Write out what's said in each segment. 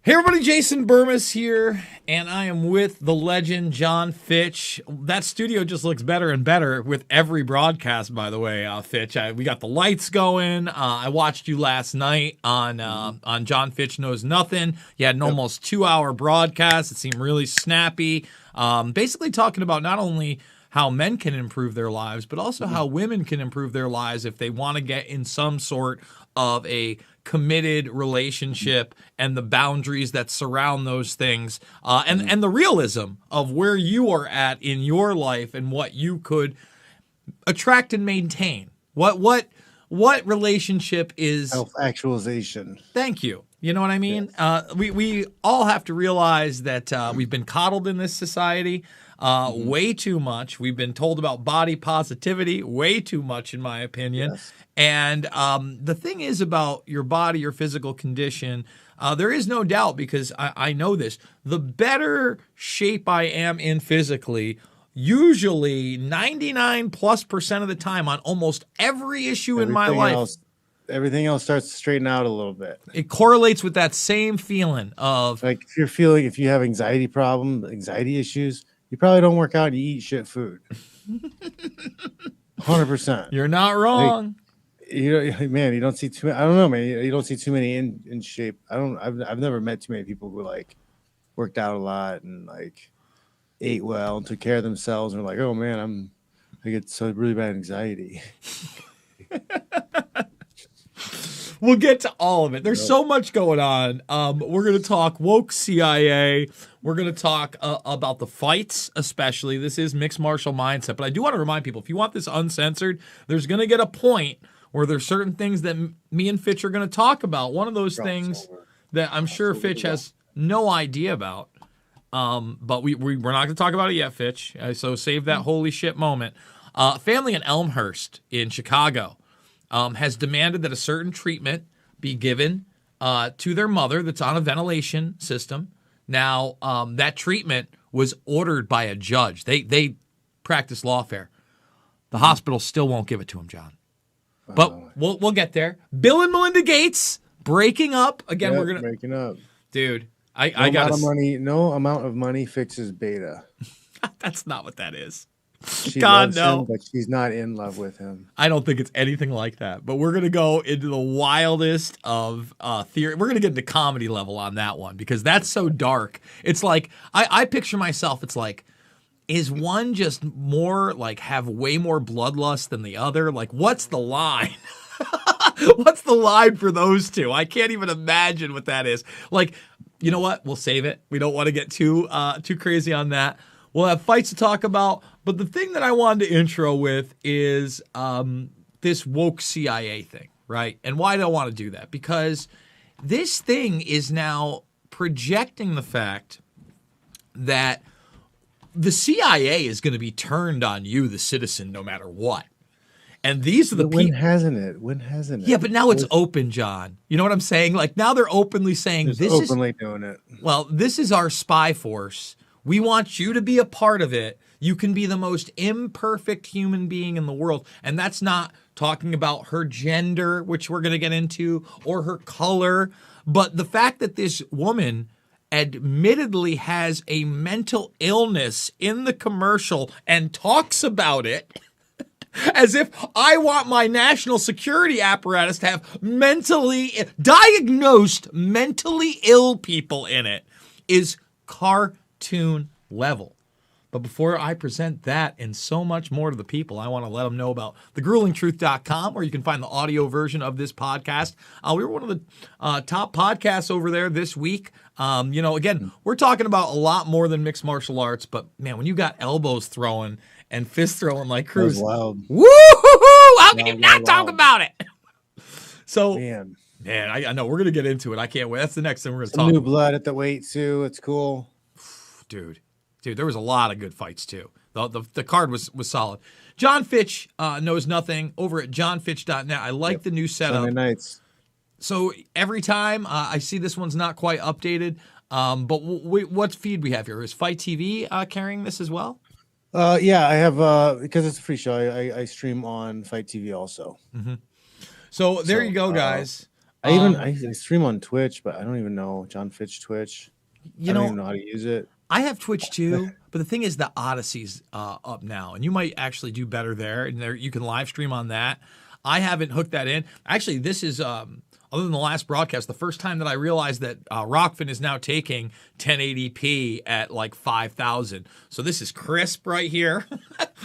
Hey everybody, Jason Burmis here, and I am with the legend John Fitch. That studio just looks better and better with every broadcast, by the way, Fitch. We got the lights going. I watched you last night on John Fitch Knows Nothing. You had an almost 2-hour broadcast. It seemed really snappy. Basically talking about not only how men can improve their lives, but also how women can improve their lives if they want to get in some sort of a committed relationship and the boundaries that surround those things, and the realism of where you are at in your life and what you could attract and maintain. What relationship is self-actualization? Thank you. You know what I mean? Yes. We all have to realize that we've been coddled in this society way too much. We've been told about body positivity way too much, in my opinion. Yes. And the thing is about your body, your physical condition, there is no doubt, because I know this, the better shape I am in physically, usually 99+% of the time on almost every issue in my life, everything else starts to straighten out a little bit. It correlates with that same feeling of, like, if you have anxiety issues, you probably don't work out and you eat shit food. 100%. You're not wrong. Man, you don't see too many. I don't know, man. You don't see too many in shape. I've never met too many people who like worked out a lot and like ate well and took care of themselves and were like, oh man, I get so really bad anxiety. We'll get to all of it. There's so much going on. We're going to talk woke CIA. We're going to talk about the fights, especially. This is mixed martial mindset. But I do want to remind people, if you want this uncensored, there's going to get a point where there's certain things that me and Fitch are going to talk about. One of those things that I'm sure Fitch has no idea about. But we're not going to talk about it yet, Fitch. So save that holy shit moment. Family in Elmhurst in Chicago has demanded that a certain treatment be given to their mother that's on a ventilation system. Now, that treatment was ordered by a judge. They practice lawfare. The hospital still won't give it to him, John. But we'll get there. Bill and Melinda Gates breaking up again. We're gonna breaking up, dude. I got money. No amount of money fixes beta. That's not what that is. She God, loves no. him, but she's not in love with him. I don't think it's anything like that. But we're going to go into the wildest of theory. We're going to get into comedy level on that one, because that's so dark. It's like, I picture myself, it's like, is one just more, like, have way more bloodlust than the other? Like, what's the line? What's the line for those two? I can't even imagine what that is. Like, you know what? We'll save it. We don't want to get too crazy on that. We'll have fights to talk about. But the thing that I wanted to intro with is this woke CIA thing, right? And why do I want to do that? Because this thing is now projecting the fact that the CIA is going to be turned on you, the citizen, no matter what. And these are the people. When hasn't it? When hasn't it? Yeah, but now it's open, John. You know what I'm saying? Like, now they're openly saying Just this openly doing it. Well, this is our spy force. We want you to be a part of it. You can be the most imperfect human being in the world. And that's not talking about her gender, which we're going to get into, or her color. But the fact that this woman admittedly has a mental illness in the commercial and talks about it as if I want my national security apparatus to have diagnosed mentally ill people in it is cartoon level. But before I present that and so much more to the people, I want to let them know about thegruelingtruth.com, where you can find the audio version of this podcast. We were one of the top podcasts over there this week. Again, we're talking about a lot more than mixed martial arts, but man, when you got elbows throwing and fist throwing like Cruz, wild. Woo-hoo-hoo! How can you not talk about it? So, man, I know we're going to get into it. I can't wait. That's the next thing we're going to talk about. New blood at the weight too. It's cool. Dude, there was a lot of good fights too. The card was solid. John Fitch knows nothing over at johnfitch.net. I like the new setup. Sunday nights. So every time I see this one's not quite updated, but what feed we have here? Is Fight TV carrying this as well? Yeah, I have because it's a free show. I stream on Fight TV also. Mm-hmm. So there you go, guys. I stream on Twitch, but I don't even know John Fitch Twitch. You I don't know, even know how to use it. I have Twitch too, but the thing is, the Odyssey's up now, and you might actually do better there. And there, you can live stream on that. I haven't hooked that in. Actually, this is other than the last broadcast, the first time that I realized that Rockfin is now taking 1080p at like 5,000. So this is crisp right here.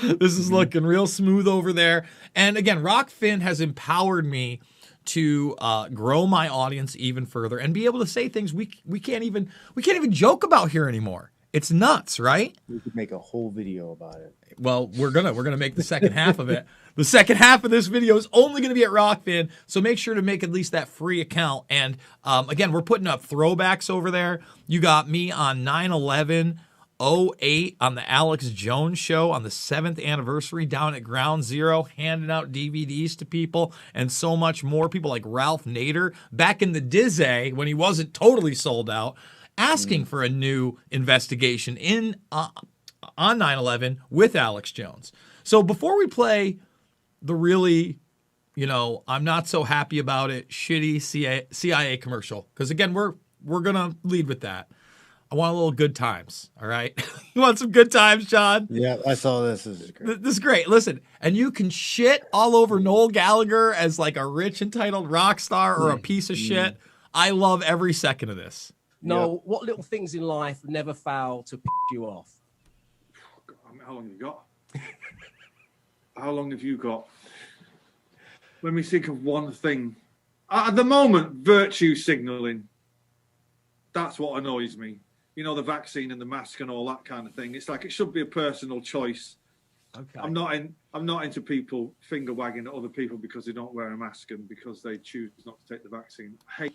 This is looking real smooth over there. And again, Rockfin has empowered me to grow my audience even further and be able to say things we can't even joke about here anymore. It's nuts, right? We could make a whole video about it. Well, we're gonna make the second half of it. The second half of this video is only gonna be at Rockfin, so make sure to make at least that free account. And again, we're putting up throwbacks over there. You got me on 9/11/08 on the Alex Jones show on the 7th anniversary down at Ground Zero, handing out DVDs to people and so much more. People like Ralph Nader back in the Dizzy when he wasn't totally sold out, asking for a new investigation in on 9/11 with Alex Jones. So before we play the really, I'm not so happy about it, shitty CIA commercial, because again, we're gonna lead with that. I want a little good times, all right? You want some good times, John? Yeah, I saw this. This is great. This is great. Listen, and you can shit all over Noel Gallagher as like a rich, entitled rock star or a piece of shit. I love every second of this. No, what little things in life never fail to piss you off? How long have you got? How long have you got? Let me think of one thing. At the moment, virtue signaling. That's what annoys me. The vaccine and the mask and all that kind of thing. It's like it should be a personal choice. Okay. I'm not into people finger wagging at other people because they don't wear a mask and because they choose not to take the vaccine. Hey.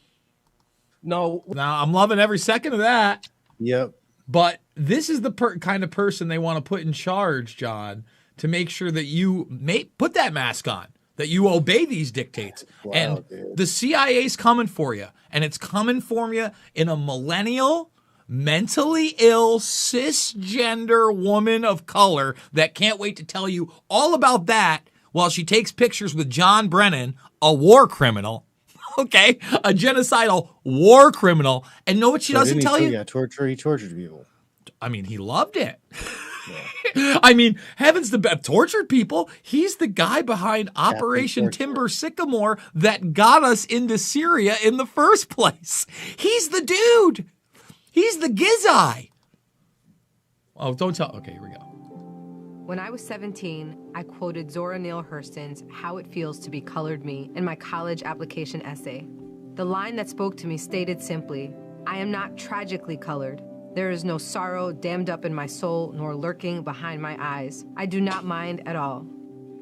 No. Now, I'm loving every second of that. Yep. But this is the kind of person they want to put in charge, John, to make sure that you put that mask on, that you obey these dictates. Wow, and dude. the CIA's coming for you. And it's coming for you in a millennial, mentally ill, cisgender woman of color that can't wait to tell you all about that while she takes pictures with John Brennan, a war criminal. Okay, a genocidal war criminal. And know what she doesn't tell you? Yeah, he tortured people. I mean, he loved it. Yeah. I mean, heavens to tortured people. He's the guy behind Operation Timber Sycamore that got us into Syria in the first place. He's the dude. He's the Gizai. Oh, don't tell. Okay, here we go. When I was 17, I quoted Zora Neale Hurston's How It Feels to Be Colored Me in my college application essay. The line that spoke to me stated simply, I am not tragically colored. There is no sorrow dammed up in my soul nor lurking behind my eyes. I do not mind at all.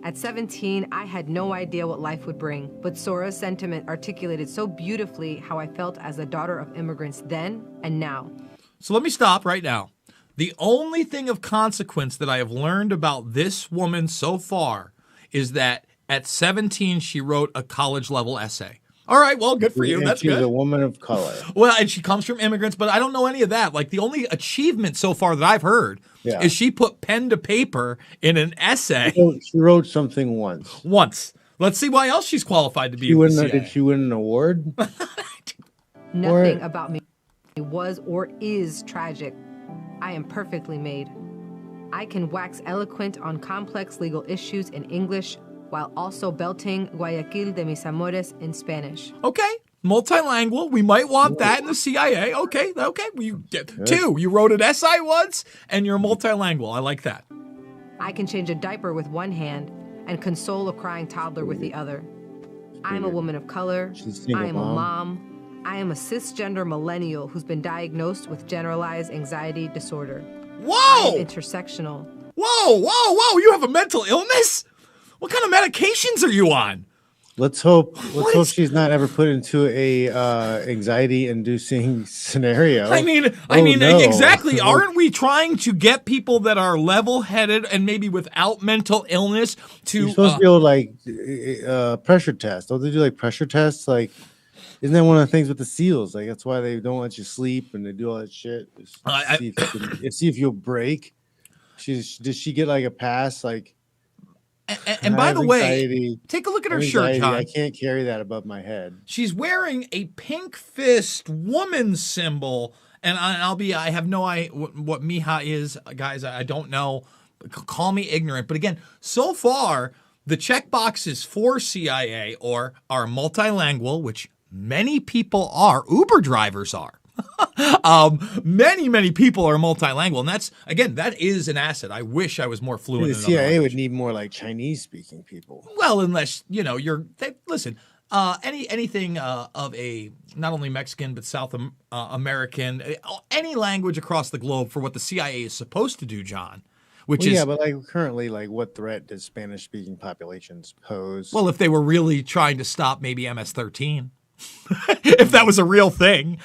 At 17, I had no idea what life would bring, but Zora's sentiment articulated so beautifully how I felt as a daughter of immigrants then and now. So let me stop right now. The only thing of consequence that I have learned about this woman so far is that at 17, she wrote a college-level essay. All right, well, good for you. And That's she's good. a woman of color. Well, and she comes from immigrants, but I don't know any of that. Like, the only achievement so far that I've heard is she put pen to paper in an essay. She wrote something once. Let's see why else she's qualified to be with the CIA. Did she win an award? Nothing about me was or is tragic. I am perfectly made. I can wax eloquent on complex legal issues in English while also belting Guayaquil de mis amores in Spanish. Okay, multilingual. We might want that in the CIA. Okay. Well, you get two. You wrote an essay once, and you're multilingual. I like that. I can change a diaper with one hand and console a crying toddler with the other. I am a woman of color. I am a mom. I am a cisgender millennial who's been diagnosed with generalized anxiety disorder. Whoa! I am intersectional. Whoa! You have a mental illness? What kind of medications are you on? Let's hope she's not ever put into a anxiety-inducing scenario. I mean, no. exactly. Aren't we trying to get people that are level-headed and maybe without mental illness to? You're supposed to be able to, like pressure test. Don't they do like pressure tests? Like, isn't that one of the things with the SEALs? Like, that's why they don't let you sleep and they do all that shit. See if you'll break. Did she get like a pass? Like. And by I have the way, anxiety. take a look at I her have shirt, anxiety. John. I can't carry that above my head. She's wearing a pink fist woman symbol, and I have no idea what Miha is, guys. I don't know. Call me ignorant, but again, so far the checkbox is for CIA or are multilingual, which many people are. Uber drivers are. Many people are multilingual, and that is an asset. I wish I was more fluent The in another CIA language. would need more like Chinese speaking people. Well, unless listen. Anything of a not only Mexican but South American, any language across the globe for what the CIA is supposed to do, John. Which is but like currently, like what threat does Spanish speaking populations pose? well, if they were really trying to stop maybe MS-13, if that was a real thing.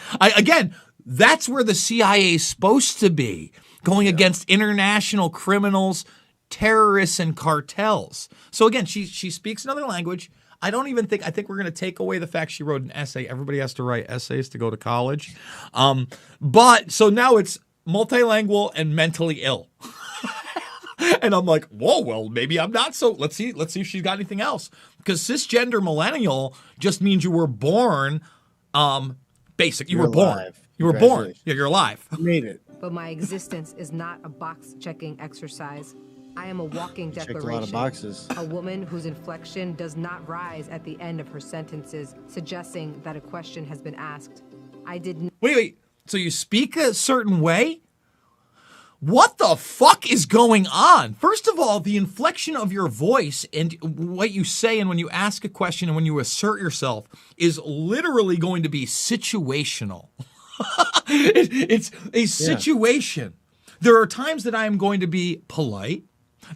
That's where the CIA is supposed to be, going against international criminals, terrorists, and cartels. So again, she speaks another language. I think we're going to take away the fact she wrote an essay. Everybody has to write essays to go to college. But so now it's multilingual and mentally ill. And I'm like, whoa, well, maybe I'm not. So let's see if she's got anything else. Because cisgender millennial just means you were born basic. You You're were born. alive. You were born. Congratulations. Yeah, you're alive. You made it. But my existence is not a box-checking exercise. I am a walking Checked a declaration. lot of boxes. A woman whose inflection does not rise at the end of her sentences, suggesting that a question has been asked. I did not. Wait. So you speak a certain way? What the fuck is going on? First of all, the inflection of your voice and what you say and when you ask a question and when you assert yourself is literally going to be situational. It's a situation. There are times that I am going to be polite.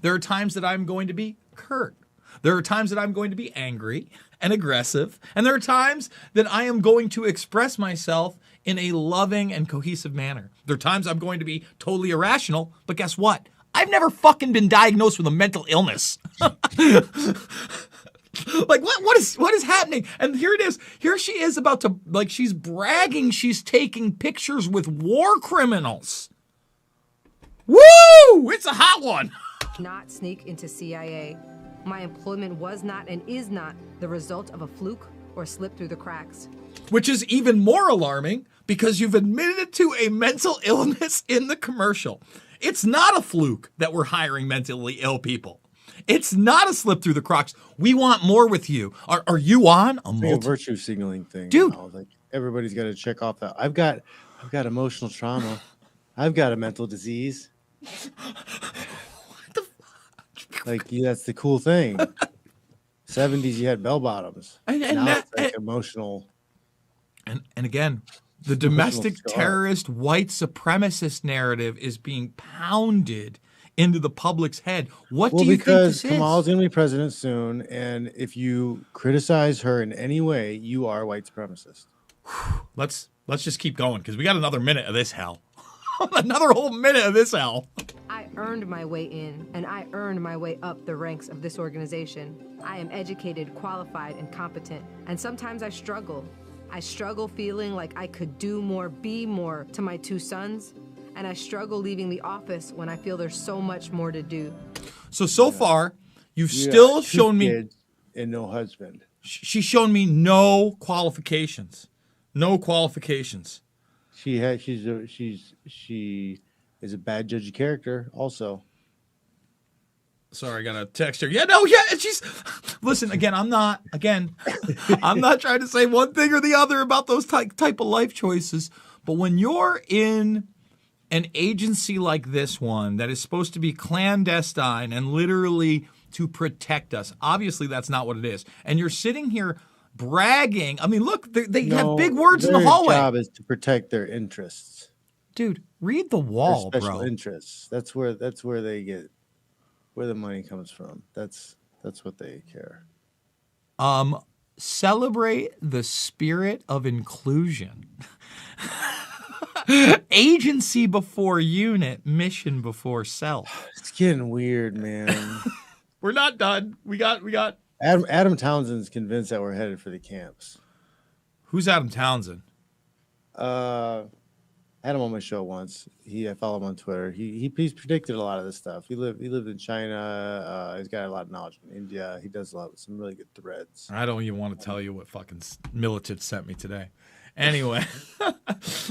There are times that I'm going to be curt. There are times that I'm going to be angry and aggressive. And there are times that I am going to express myself in a loving and cohesive manner. There are times I'm going to be totally irrational, but guess what? I've never fucking been diagnosed with a mental illness. Like what is happening? And here it is. Here she is about to, like, she's bragging she's taking pictures with war criminals. Woo! It's a hot one. Not sneak into CIA. My employment was not and is not the result of a fluke or slip through the cracks. Which is even more alarming because you've admitted to a mental illness in the commercial. It's not a fluke that we're hiring mentally ill people. It's not a slip through the cracks. We want more with you. Are you on a Like a virtue signaling thing, Dude. now. Like everybody's got to check off that. I've got emotional trauma. I've got a mental disease. That's the cool thing. 70s, you had bell bottoms. And now that- it's like emotional. And again, the domestic scar. terrorist white supremacist narrative is being pounded into the public's head. What do you think because this Kamal's is? going to be president soon, and if you criticize her in any way, you are a white supremacist. Let's just keep going because we got another minute of this hell. Another whole minute of this hell. I earned my way in, and I earned my way up the ranks of this organization. I am educated, qualified, and competent, and sometimes I struggle. I struggle feeling like I could do more, be more to my two sons, and I struggle leaving the office when I feel there's so much more to do. So far, you've You still got two shown me. kids and no husband. She's shown me no qualifications. No qualifications. She is a bad judge of character. Also, Sorry, I got a text here. And she's listen again. I'm not trying to say one thing or the other about those type of life choices. But when you're in an agency like this one that is supposed to be clandestine and literally to protect us, obviously that's not what it is. And you're sitting here bragging. I mean, look, they have big words in the hallway. Their job is to protect their interests. Dude, read the Their wall, special bro. interests. That's where they get where the money comes from. That's what they care. Celebrate the spirit of inclusion. Agency before unit, mission before self. It's getting weird, man. We're not done. We got. Adam Townsend's convinced that we're headed for the camps. Who's Adam Townsend? I had him on my show once. I follow him on Twitter. He's predicted a lot of this stuff. He lived in China. He's got a lot of knowledge in India. He does some really good threads. I don't even want to tell you what fucking Milicic sent me today. Anyway,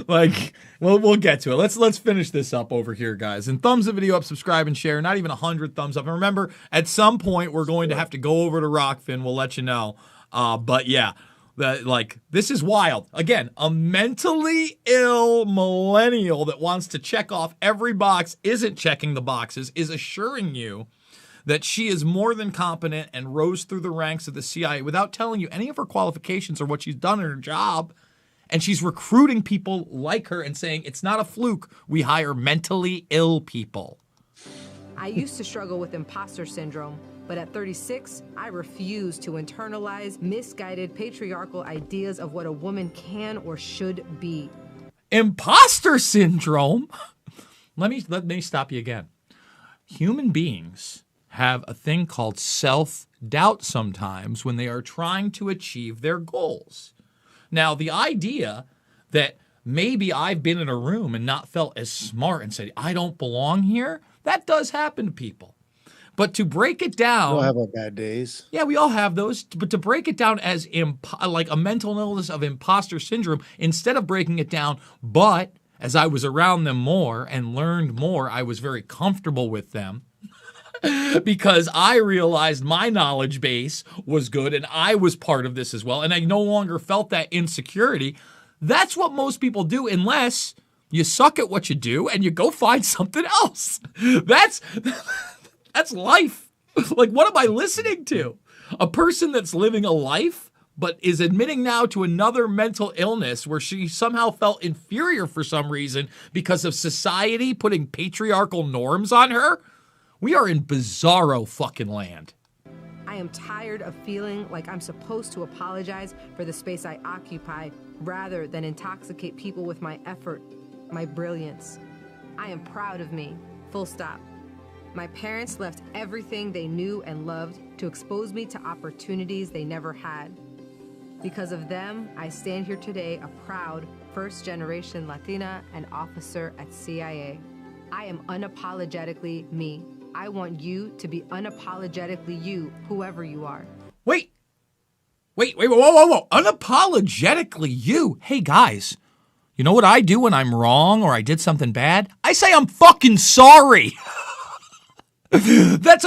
like we'll get to it. Let's finish this up over here, guys. And thumbs the video up, subscribe, and share. Not even 100 thumbs up. And remember, at some point we're going to have to go over to Rockfin. We'll let you know. But yeah. This is wild. Again, a mentally ill millennial that wants to check off every box, isn't checking the boxes, is assuring you that she is more than competent and rose through the ranks of the CIA without telling you any of her qualifications or what she's done in her job. And she's recruiting people like her and saying, it's not a fluke. We hire mentally ill people. I used to struggle with imposter syndrome. But at 36, I refuse to internalize misguided patriarchal ideas of what a woman can or should be. Imposter syndrome? Let me stop you again. Human beings have a thing called self-doubt sometimes when they are trying to achieve their goals. Now, the idea that maybe I've been in a room and not felt as smart and said, I don't belong here, that does happen to people. But to break it down, We all have our bad days. yeah, we all have those. But to break it down as like a mental illness of imposter syndrome, instead of breaking it down, but as I was around them more and learned more, I was very comfortable with them because I realized my knowledge base was good and I was part of this as well. And I no longer felt that insecurity. That's what most people do, unless you suck at what you do and you go find something else. That's life. Like, what am I listening to? A person that's living a life, but is admitting now to another mental illness where she somehow felt inferior for some reason because of society putting patriarchal norms on her? We are in bizarro fucking land. I am tired of feeling like I'm supposed to apologize for the space I occupy rather than intoxicate people with my effort, my brilliance. I am proud of me, full stop. My parents left everything they knew and loved to expose me to opportunities they never had. Because of them, I stand here today a proud first-generation Latina and officer at CIA. I am unapologetically me. I want you to be unapologetically you, whoever you are. Wait, whoa. Unapologetically you. Hey, guys, you know what I do when I'm wrong or I did something bad? I say I'm fucking sorry. That's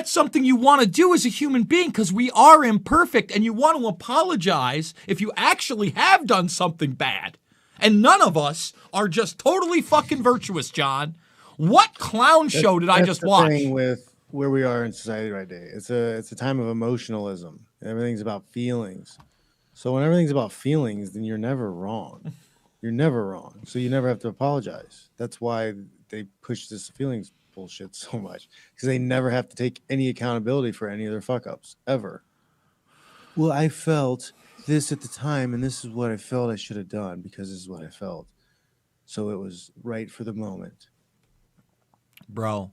something you want to do as a human being because we are imperfect and you want to apologize if you actually have done something bad. And none of us are just totally fucking virtuous, John. What clown show did I just watch? Thing with where we are in society right now. It's a time of emotionalism. Everything's about feelings. So when everything's about feelings, then you're never wrong. You're never wrong. So you never have to apologize. That's why they push this feelings bullshit so much, because they never have to take any accountability for any of their fuck ups ever. Well, I felt this at the time, and this is what I felt I should have done because this is what I felt. So it was right for the moment. Bro,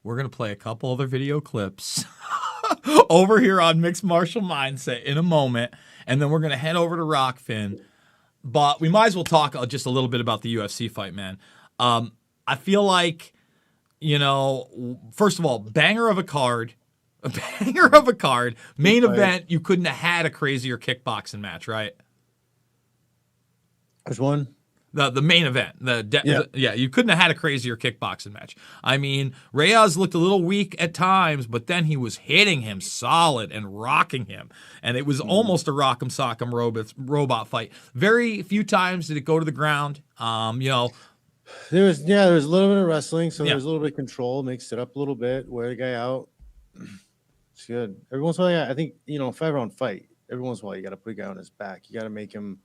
we're going to play a couple other video clips over here on Mixed Martial Mindset in a moment, and then we're going to head over to Rockfin. But we might as well talk just a little bit about the UFC fight, man. I feel like, first of all, banger of a card. Main event, you couldn't have had a crazier kickboxing match, right? Which one? The main event. You couldn't have had a crazier kickboxing match. I mean, Reyes looked a little weak at times, but then he was hitting him solid and rocking him. And it was almost a rock'em sock'em robot fight. Very few times did it go to the ground. There was a little bit of wrestling, so there was a little bit of control, mixed it up a little bit, wear the guy out. It's good. Every once in a while, I think, 5-round fight, every once in a while you gotta put a guy on his back. You gotta make him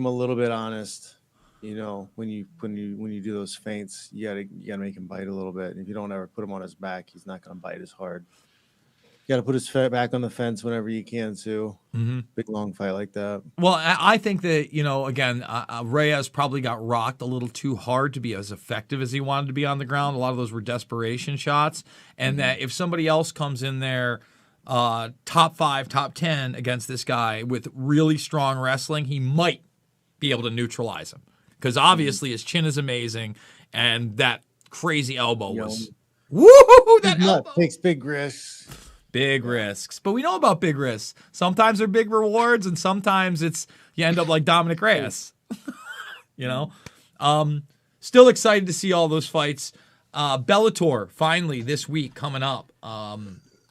a little bit honest. When you do those feints, you gotta make him bite a little bit. And if you don't ever put him on his back, he's not gonna bite as hard. You gotta put his back on the fence whenever you can too. Mm-hmm. Big long fight like that. Well, I think that again, Reyes probably got rocked a little too hard to be as effective as he wanted to be on the ground. A lot of those were desperation shots, and that if somebody else comes in there, top 5, top 10 against this guy with really strong wrestling, he might be able to neutralize him. Because obviously his chin is amazing, and that crazy elbow was woo! That elbow takes big risks. Big risks. But we know about big risks. Sometimes they're big rewards, and sometimes it's you end up like Dominic Reyes. You know? Still excited to see all those fights. Bellator, finally, this week coming up.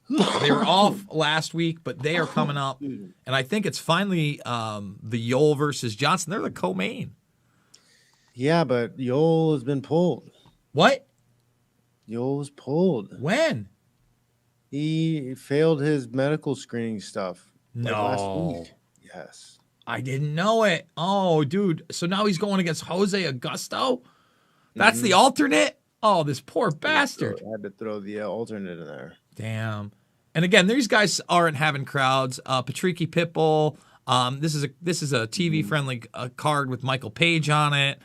They were off last week, but they are coming up. And I think it's finally the Yoel versus Johnson. They're the co-main. Yeah, but Yoel has been pulled. What? Yoel was pulled. When? He failed his medical screening stuff. Last No. week. Yes. I didn't know it. Oh, dude. So now he's going against Jose Augusto? That's the alternate? Oh, this poor bastard. I had to throw the alternate in there. Damn. And again, these guys aren't having crowds. Patricky Pitbull. This is a TV friendly card with Michael Page on it.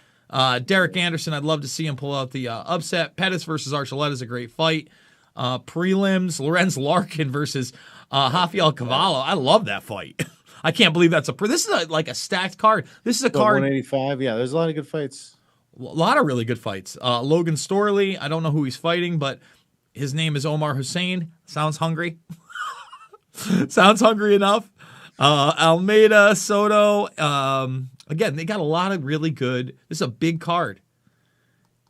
Derek Anderson, I'd love to see him pull out the upset. Pettis versus Archuleta is a great fight. Prelims, Lorenz Larkin versus Rafael Cavallo. I love that fight. I can't believe that's this is like a stacked card. This is a card. 185. Yeah, there's a lot of good fights. A lot of really good fights. Logan Storley, I don't know who he's fighting, but his name is Omar Hussein. Sounds hungry. Sounds hungry enough. Almeida, Soto. Again, they got a lot of really good. This is a big card.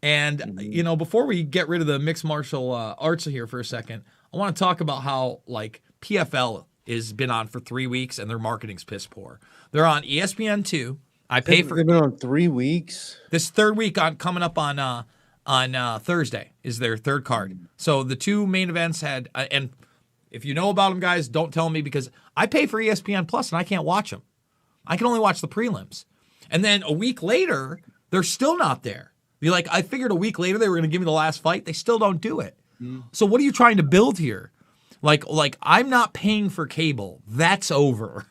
And, you know, before we get rid of the mixed martial arts here for a second, I want to talk about how, like, PFL has been on for 3 weeks and their marketing's piss poor. They're on ESPN2. I pay for. They've been on 3 weeks. This third week coming up on Thursday is their third card. So the two main events had, and if you know about them, guys, don't tell me because I pay for ESPN Plus and I can't watch them. I can only watch the prelims. And then a week later, they're still not there. You're like, I figured a week later they were going to give me the last fight. They still don't do it. So what are you trying to build here? Like I'm not paying for cable. That's over.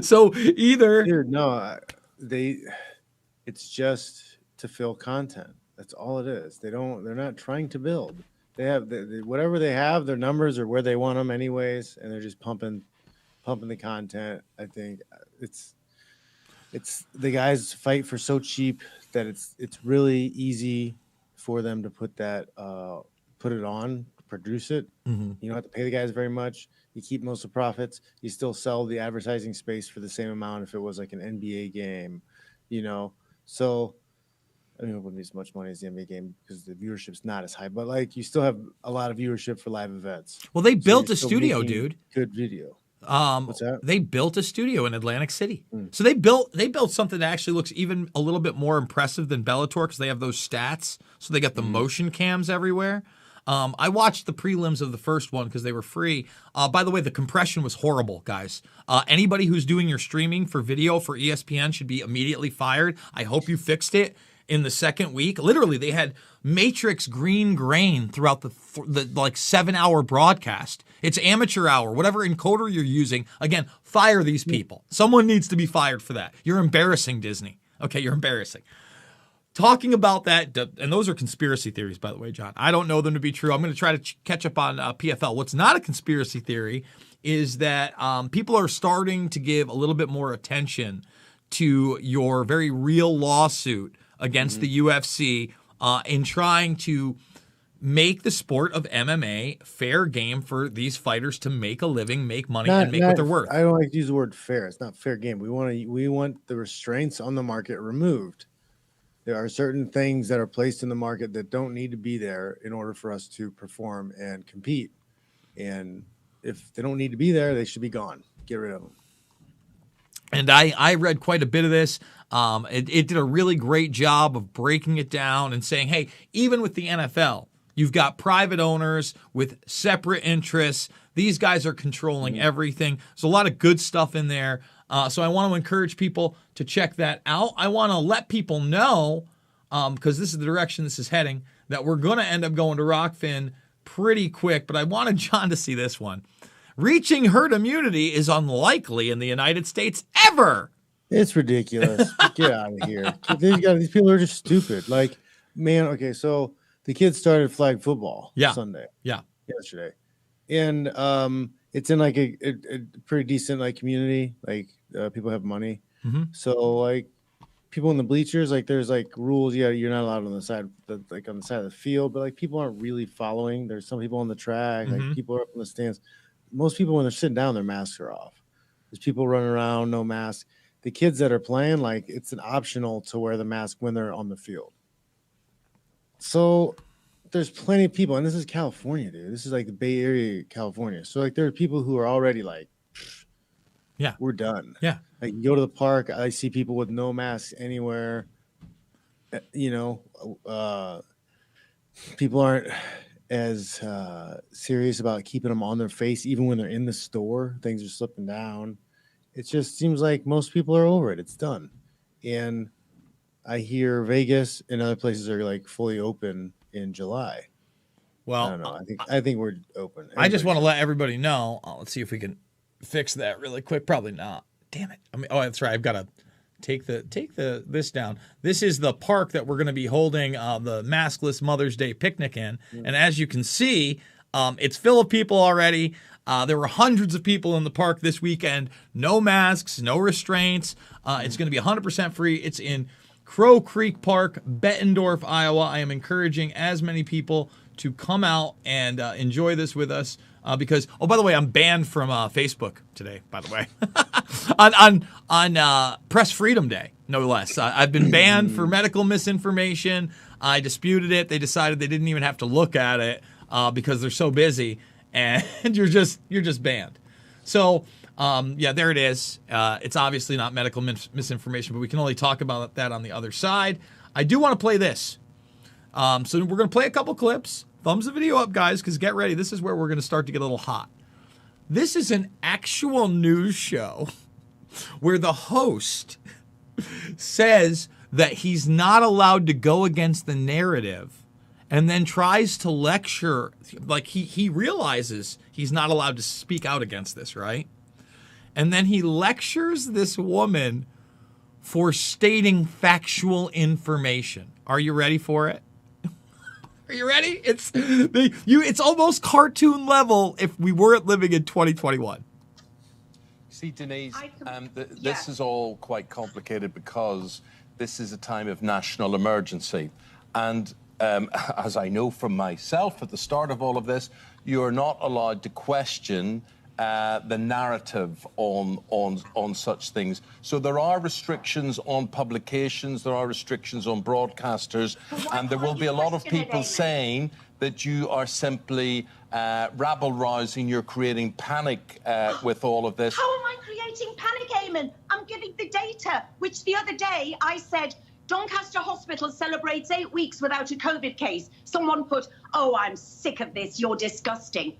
So either Dude, no, it's just to fill content. That's all it is. They're not trying to build. They have whatever they have, their numbers are where they want them anyways, and they're just pumping the content. I think it's the guys fight for so cheap that it's really easy for them to put it on, produce it. You don't have to pay the guys very much. You keep most of the profits. You still sell the advertising space for the same amount if it was like an NBA game, you know. So I mean, it wouldn't be as much money as the NBA game because the viewership's not as high, but like you still have a lot of viewership for live events. Well, they built a studio, dude. Good video. What's that? They built a studio in Atlantic City. So they built something that actually looks even a little bit more impressive than Bellator because they have those stats. So they got the motion cams everywhere. I watched the prelims of the first one because they were free. By the way, the compression was horrible, guys. Anybody who's doing your streaming for video for ESPN should be immediately fired. I hope you fixed it in the second week. Literally, they had matrix green grain throughout the like 7-hour broadcast. It's amateur hour, whatever encoder you're using. Again, fire these people. Someone needs to be fired for that. You're embarrassing, Disney. Okay, you're embarrassing. Talking about that, and those are conspiracy theories, by the way, John. I don't know them to be true. I'm going to try to catch up on PFL. What's not a conspiracy theory is that people are starting to give a little bit more attention to your very real lawsuit against the UFC in trying to make the sport of MMA fair game for these fighters to make a living, make money, and make what they're worth. I don't like to use the word fair. It's not fair game. We want the restraints on the market removed. There are certain things that are placed in the market that don't need to be there in order for us to perform and compete. And if they don't need to be there, they should be gone. Get rid of them. And I read quite a bit of this. It did a really great job of breaking it down and saying, hey, even with the NFL, you've got private owners with separate interests. These guys are controlling everything. There's a lot of good stuff in there. So I want to encourage people to check that out. I want to let people know, because this is the direction this is heading, that we're going to end up going to Rockfin pretty quick. But I wanted John to see this one. Reaching herd immunity is unlikely in the United States ever. It's ridiculous. Get out of here. These people are just stupid. Like, man, okay, so the kids started flag football Sunday. Yeah. Yesterday. And it's in like a pretty decent like community. Like people have money. So like people in the bleachers, like there's like rules. Yeah, you're not allowed on the side, like on the side of the field, but like people aren't really following. There's some people on the track, like people are up in the stands. Most people when they're sitting down, their masks are off. There's people running around, no mask. The kids that are playing, like it's an optional to wear the mask when they're on the field. So there's plenty of people, and this is California, dude. This is like the Bay Area, California. So like there are people who are already like, Yeah. we're done. Yeah. Like you go to the park, I see people with no masks anywhere. You know, people aren't as serious about keeping them on their face, even when they're in the store. Things are slipping down. It just seems like most people are over it. It's done. And I hear Vegas and other places are like fully open in July. Well, I don't know. I think we're open. I just want to let everybody know. Let's see if we can fix that really quick. Probably not. Damn it. I mean, oh, that's right. I've got to take this down. This is the park that we're going to be holding the maskless Mother's Day picnic in. And as you can see, it's full of people already. There were hundreds of people in the park this weekend. No masks, no restraints. It's going to be 100% free. It's in Crow Creek Park, Bettendorf, Iowa. I am encouraging as many people to come out and enjoy this with us because, oh, by the way, I'm banned from Facebook today, by the way, on Press Freedom Day, no less. I've been banned for medical misinformation. I disputed it. They decided they didn't even have to look at it because they're so busy, and you're just banned. So, yeah, there it is. It's obviously not medical misinformation, but we can only talk about that on the other side. I do want to play this. So we're going to play a couple clips. Thumbs the video up, guys, because get ready. This is where we're going to start to get a little hot. This is an actual news show where the host says that he's not allowed to go against the narrative and then tries to lecture. Like he realizes he's not allowed to speak out against this, right? And then he lectures this woman for stating factual information. Are you ready for it? Are you ready? It's almost cartoon level if we weren't living in 2021. See, Denise, this is all quite complicated because this is a time of national emergency. And as I know from myself at the start of all of this, you are not allowed to question the narrative on such things. So there are restrictions on publications, there are restrictions on broadcasters, and there will be a lot of people saying that you are simply rabble-rousing, you're creating panic with all of this. How am I creating panic, Eamon? I'm giving the data, which the other day I said, Doncaster Hospital celebrates 8 weeks without a COVID case. Someone put, oh, I'm sick of this, you're disgusting.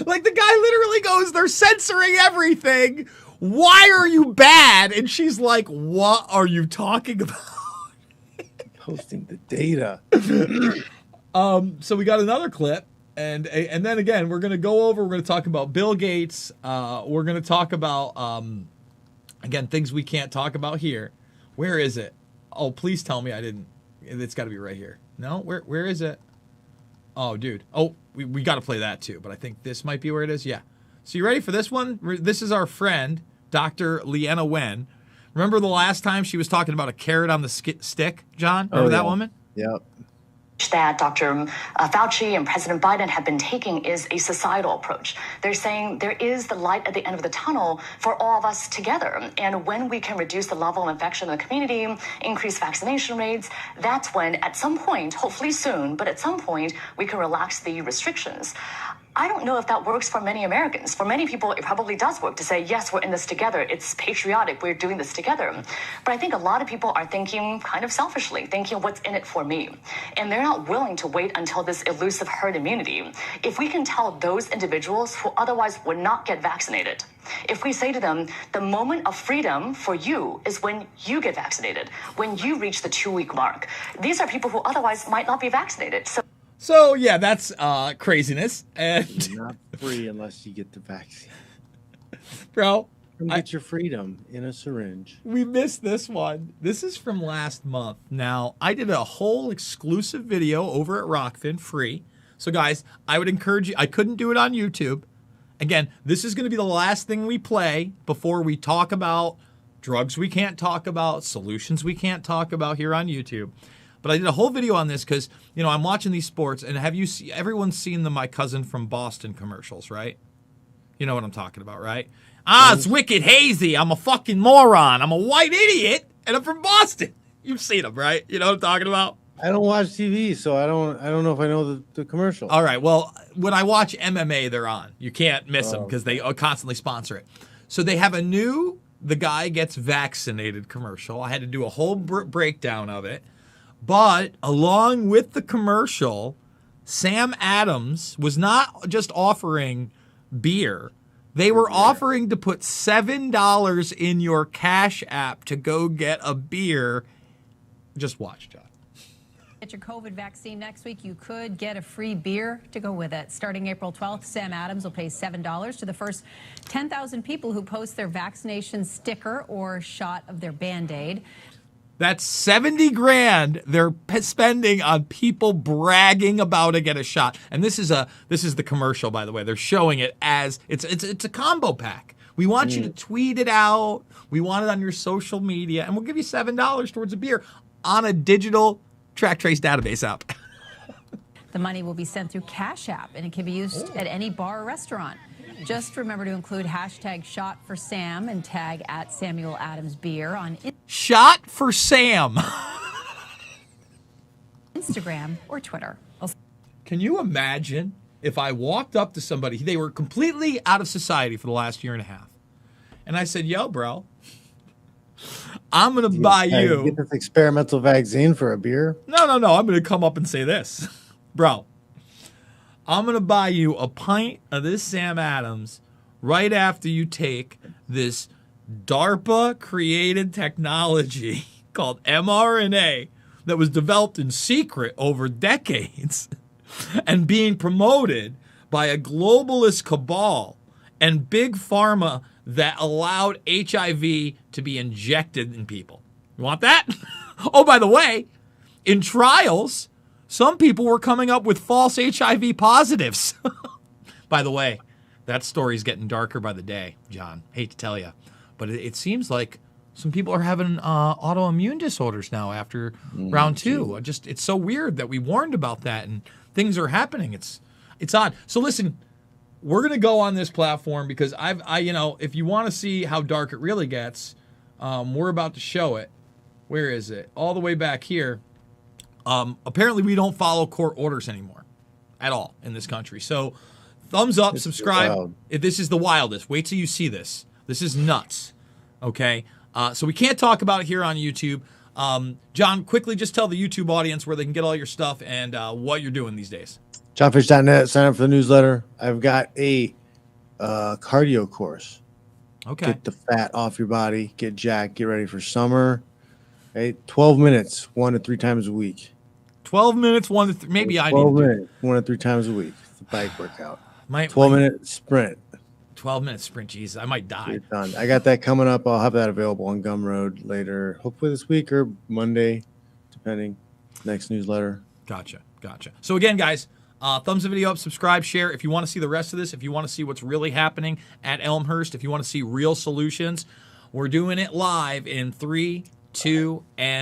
Like the guy literally goes, they're censoring everything. Why are you bad? And she's like, what are you talking about? posting the data. So we got another clip. And then again, we're going to go over, we're going to talk about Bill Gates. We're going to talk about, again, things we can't talk about here. Where is it? Oh, please tell me I didn't. It's got to be right here. No, where is it? Oh, dude. Oh, we got to play that too, but I think this might be where it is. Yeah. So you ready for this one? This is our friend, Dr. Leanna Wen. Remember the last time she was talking about a carrot on the stick, John? Remember that woman? Yep. That Dr. Fauci and President Biden have been taking is a societal approach. They're saying there is the light at the end of the tunnel for all of us together. And when we can reduce the level of infection in the community, increase vaccination rates, that's when at some point, hopefully soon, but at some point, we can relax the restrictions. I don't know if that works for many Americans. For many people, it probably does work to say, yes, we're in this together. It's patriotic. We're doing this together. But I think a lot of people are thinking kind of selfishly, thinking what's in it for me. And they're not willing to wait until this elusive herd immunity. If we can tell those individuals who otherwise would not get vaccinated, if we say to them, the moment of freedom for you is when you get vaccinated, when you reach the 2-week mark. These are people who otherwise might not be vaccinated. So yeah, that's craziness. And You're not free unless you get the vaccine. Bro, Come get your freedom in a syringe. we missed this one. This is from last month. Now, I did a whole exclusive video over at Rockfin, free. So guys, I would encourage you. I couldn't do it on YouTube. Again, this is going to be the last thing we play before we talk about drugs we can't talk about, solutions we can't talk about here on YouTube. But I did a whole video on this because, you know, I'm watching these sports, and everyone's seen the My Cousin from Boston commercials, right? You know what I'm talking about, right? It's wicked hazy. I'm a fucking moron. I'm a white idiot, and I'm from Boston. You've seen them, right? You know what I'm talking about? I don't watch TV, so I don't know if I know the commercial. All right. Well, when I watch MMA, they're on. You can't miss them because they constantly sponsor it. So they have the guy gets vaccinated commercial. I had to do a whole breakdown of it. But along with the commercial, Sam Adams was not just offering beer. They were offering to put $7 in your Cash App to go get a beer. Just watch, John. Get your COVID vaccine next week. You could get a free beer to go with it. Starting April 12th, Sam Adams will pay $7 to the first 10,000 people who post their vaccination sticker or shot of their Band-Aid. That's 70 grand they're spending on people bragging about to get a shot. And this is the commercial, by the way. They're showing it as it's a combo pack. We want you to tweet it out. We want it on your social media, and we'll give you $7 towards a beer on a digital track trace database app. The money will be sent through Cash App, and it can be used at any bar or restaurant. Just remember to include hashtag Shot for Sam and tag at Samuel Adams Beer on Shot for Sam. Instagram or Twitter. Can you imagine if I walked up to somebody, they were completely out of society for the last year and a half, and I said, yo, bro, I'm going to buy you. Get this experimental vaccine for a beer? No. I'm going to come up and say this. Bro, I'm going to buy you a pint of this Sam Adams right after you take this DARPA-created technology called mRNA that was developed in secret over decades and being promoted by a globalist cabal and big pharma that allowed HIV to be injected in people. You want that? Oh, by the way, in trials, some people were coming up with false HIV positives. By the way, that story's getting darker by the day, John. Hate to tell you. But it seems like some people are having autoimmune disorders now after round 2. It's so weird that we warned about that and things are happening. It's odd. So listen, we're going to go on this platform because if you want to see how dark it really gets, we're about to show it. Where is it? All the way back here. Apparently we don't follow court orders anymore at all in this country. So thumbs up, subscribe. If this is the wildest, wait till you see this. This is nuts. Okay. So we can't talk about it here on YouTube. John, quickly just tell the YouTube audience where they can get all your stuff and what you're doing these days. JohnFish.net. Sign up for the newsletter. I've got a cardio course. Okay. Get the fat off your body. Get jacked. Get ready for summer. Okay. 12 minutes, 1 to 3 times a week. 12 minutes, 1 to 3. Maybe I need 12 minutes, 1 to 3 times a week. It's a bike workout. 12-minute sprint. 12-minute sprint. Jesus, I might die. Done. I got that coming up. I'll have that available on Gumroad later, hopefully this week or Monday, depending. Next newsletter. Gotcha. So again, guys, thumbs the video up, subscribe, share. If you want to see the rest of this, if you want to see what's really happening at Elmhurst, if you want to see real solutions, we're doing it live in 3, 2, and